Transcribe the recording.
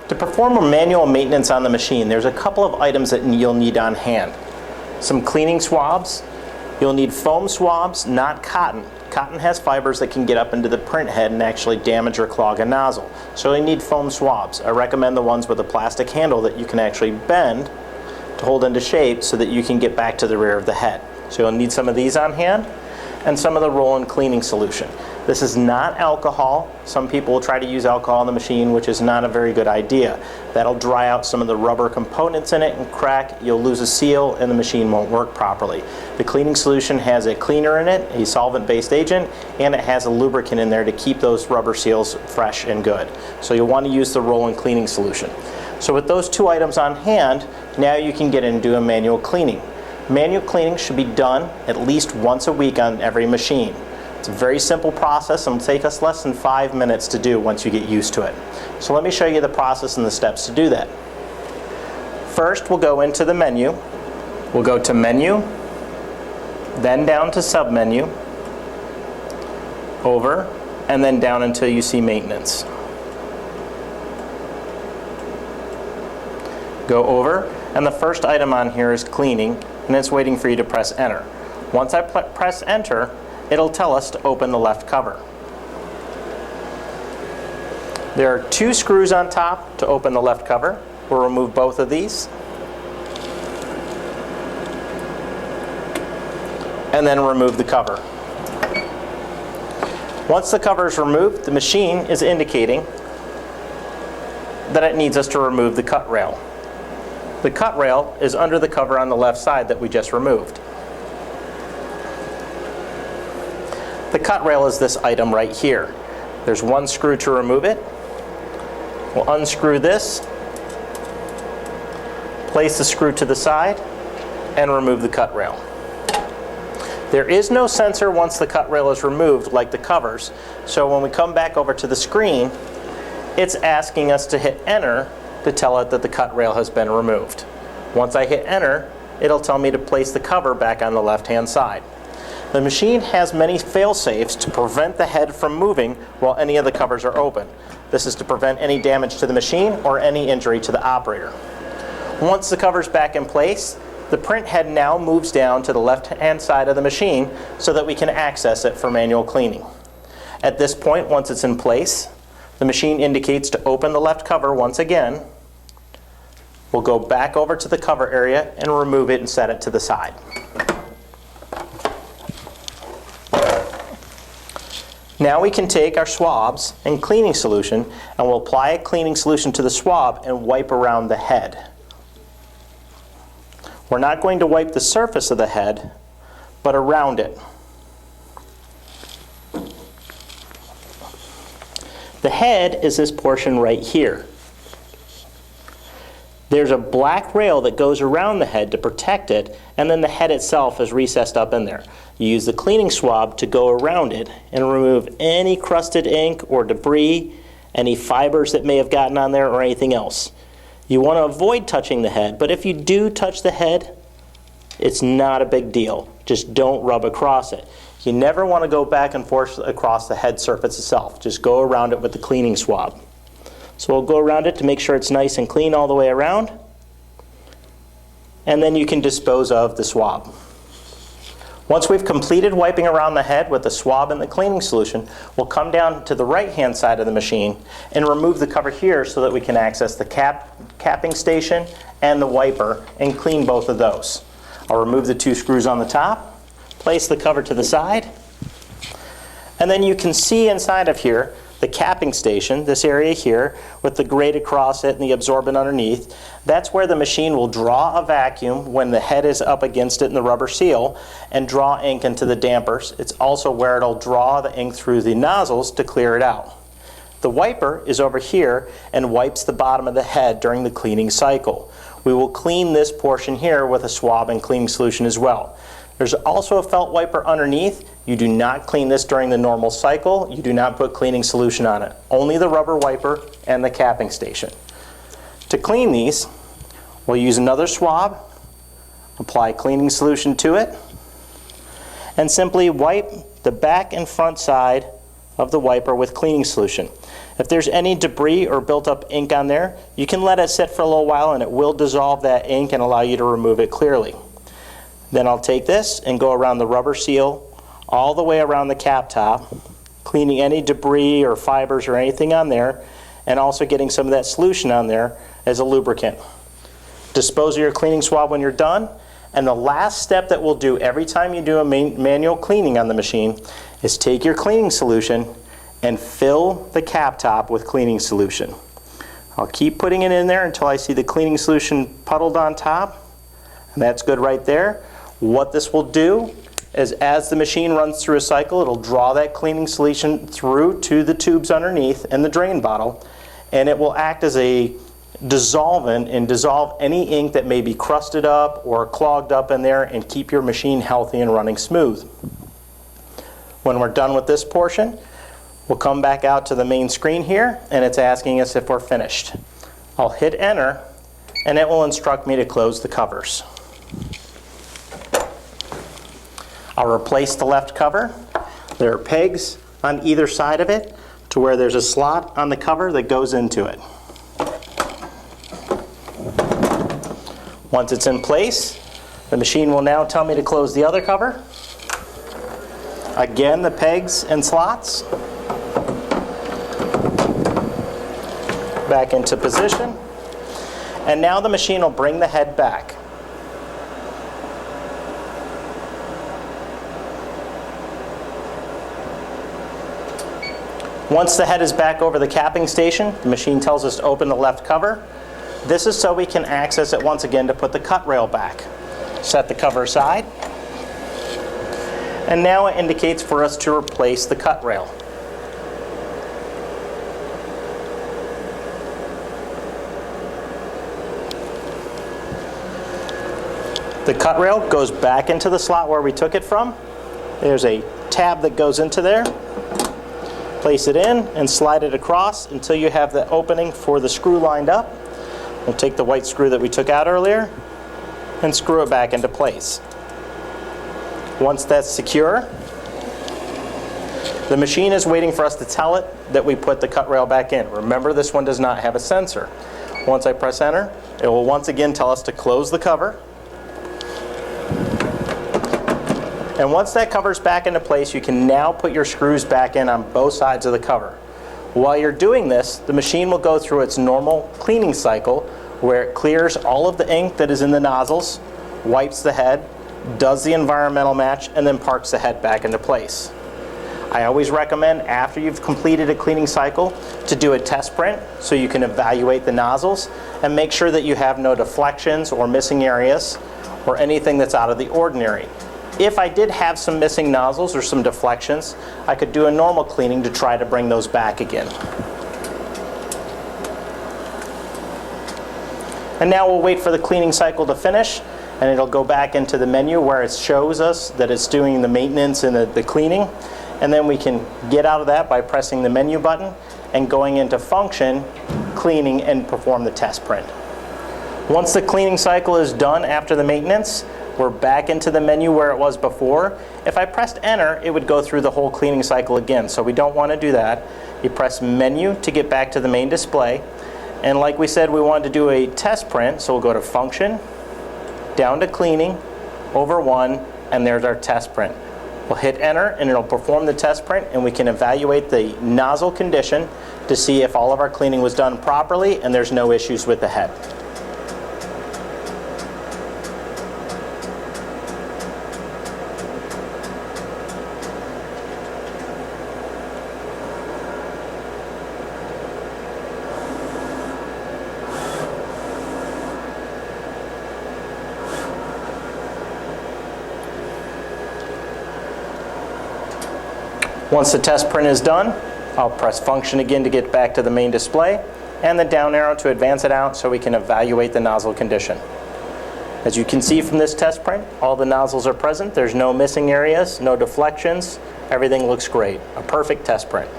To perform a manual maintenance on the machine, there's a couple of items that you'll need on hand. Some cleaning swabs. You'll need foam swabs, not cotton. Cotton has fibers that can get up into the print head and actually damage or clog a nozzle. So you need foam swabs. I recommend the ones with a plastic handle that you can actually bend to hold into shape so that you can get back to the rear of the head. So you'll need some of these on hand and some of the Roland cleaning solution. This is not alcohol. Some people will try to use alcohol in the machine, which is not a very good idea. That'll dry out some of the rubber components in it and crack. You'll lose a seal and the machine won't work properly. The cleaning solution has a cleaner in it, a solvent-based agent, and it has a lubricant in there to keep those rubber seals fresh and good. So you'll want to use the Roland cleaning solution. So with those two items on hand, now you can get into a manual cleaning. Manual cleaning should be done at least once a week on every machine. It's a very simple process and will take us less than 5 minutes to do once you get used to it. So let me show you the process and the steps to do that. First, we'll go into the menu. We'll go to Menu, then down to Submenu, over, and then down until you see Maintenance. Go over, and the first item on here is Cleaning, and it's waiting for you to press Enter. Once I press Enter, it'll tell us to open the left cover. There are 2 screws on top to open the left cover. We'll remove both of these. And then remove the cover. Once the cover is removed, the machine is indicating that it needs us to remove the cut rail. The cut rail is under the cover on the left side that we just removed. The cut rail is this item right here. There's 1 screw to remove it. We'll unscrew this, place the screw to the side, and remove the cut rail. There is no sensor once the cut rail is removed like the covers, so when we come back over to the screen, it's asking us to hit Enter to tell it that the cut rail has been removed. Once I hit Enter, it'll tell me to place the cover back on the left-hand side. The machine has many fail-safes to prevent the head from moving while any of the covers are open. This is to prevent any damage to the machine or any injury to the operator. Once the cover's back in place, the print head now moves down to the left-hand side of the machine so that we can access it for manual cleaning. At this point, once it's in place, the machine indicates to open the left cover once again. We'll go back over to the cover area and remove it and set it to the side. Now we can take our swabs and cleaning solution and we'll apply a cleaning solution to the swab and wipe around the head. We're not going to wipe the surface of the head, but around it. The head is this portion right here. There's a black rail that goes around the head to protect it, and then the head itself is recessed up in there. You use the cleaning swab to go around it and remove any crusted ink or debris, any fibers that may have gotten on there, or anything else. You want to avoid touching the head, but if you do touch the head, it's not a big deal. Just don't rub across it. You never want to go back and forth across the head surface itself. Just go around it with the cleaning swab. So we'll go around it to make sure it's nice and clean all the way around. And then you can dispose of the swab. Once we've completed wiping around the head with the swab and the cleaning solution, we'll come down to the right-hand side of the machine and remove the cover here so that we can access the capping station and the wiper and clean both of those. I'll remove the 2 screws on the top, place the cover to the side, and then you can see inside of here the capping station, this area here, with the grate across it and the absorbent underneath. That's where the machine will draw a vacuum when the head is up against it in the rubber seal and draw ink into the dampers. It's also where it'll draw the ink through the nozzles to clear it out. The wiper is over here and wipes the bottom of the head during the cleaning cycle. We will clean this portion here with a swab and cleaning solution as well. There's also a felt wiper underneath. You do not clean this during the normal cycle. You do not put cleaning solution on it. Only the rubber wiper and the capping station. To clean these, we'll use another swab, apply cleaning solution to it, and simply wipe the back and front side of the wiper with cleaning solution. If there's any debris or built up ink on there, you can let it sit for a little while and it will dissolve that ink and allow you to remove it clearly. Then I'll take this and go around the rubber seal all the way around the cap top, cleaning any debris or fibers or anything on there, and also getting some of that solution on there as a lubricant. Dispose of your cleaning swab when you're done, and the last step that we'll do every time you do a manual cleaning on the machine is take your cleaning solution and fill the cap top with cleaning solution. I'll keep putting it in there until I see the cleaning solution puddled on top, and that's good right there. What this will do is as the machine runs through a cycle, it'll draw that cleaning solution through to the tubes underneath and the drain bottle, and it will act as a dissolvent and dissolve any ink that may be crusted up or clogged up in there and keep your machine healthy and running smooth. When we're done with this portion, we'll come back out to the main screen here, and it's asking us if we're finished. I'll hit enter, and it will instruct me to close the covers. I'll replace the left cover. There are pegs on either side of it to where there's a slot on the cover that goes into it. Once it's in place, the machine will now tell me to close the other cover. Again, the pegs and slots. Back into position. And now the machine will bring the head back. Once the head is back over the capping station, the machine tells us to open the left cover. This is so we can access it once again to put the cut rail back. Set the cover aside. And now it indicates for us to replace the cut rail. The cut rail goes back into the slot where we took it from. There's a tab that goes into there. Place it in and slide it across until you have the opening for the screw lined up. We'll take the white screw that we took out earlier and screw it back into place. Once that's secure, the machine is waiting for us to tell it that we put the cut rail back in. Remember, this one does not have a sensor. Once I press enter, it will once again tell us to close the cover. And once that cover's back into place, you can now put your screws back in on both sides of the cover. While you're doing this, the machine will go through its normal cleaning cycle where it clears all of the ink that is in the nozzles, wipes the head, does the environmental match, and then parks the head back into place. I always recommend after you've completed a cleaning cycle to do a test print so you can evaluate the nozzles and make sure that you have no deflections or missing areas or anything that's out of the ordinary. If I did have some missing nozzles or some deflections, I could do a normal cleaning to try to bring those back again. And now we'll wait for the cleaning cycle to finish, and it'll go back into the menu where it shows us that it's doing the maintenance and the cleaning. And then we can get out of that by pressing the menu button and going into function, cleaning, and perform the test print. Once the cleaning cycle is done after the maintenance, we're back into the menu where it was before. If I pressed enter, it would go through the whole cleaning cycle again, so we don't want to do that. You press menu to get back to the main display. And like we said, we wanted to do a test print, so we'll go to function, down to cleaning, over one, and there's our test print. We'll hit enter and it'll perform the test print, and we can evaluate the nozzle condition to see if all of our cleaning was done properly and there's no issues with the head. Once the test print is done, I'll press function again to get back to the main display, and the down arrow to advance it out so we can evaluate the nozzle condition. As you can see from this test print, all the nozzles are present. There's no missing areas, no deflections. Everything looks great. A perfect test print.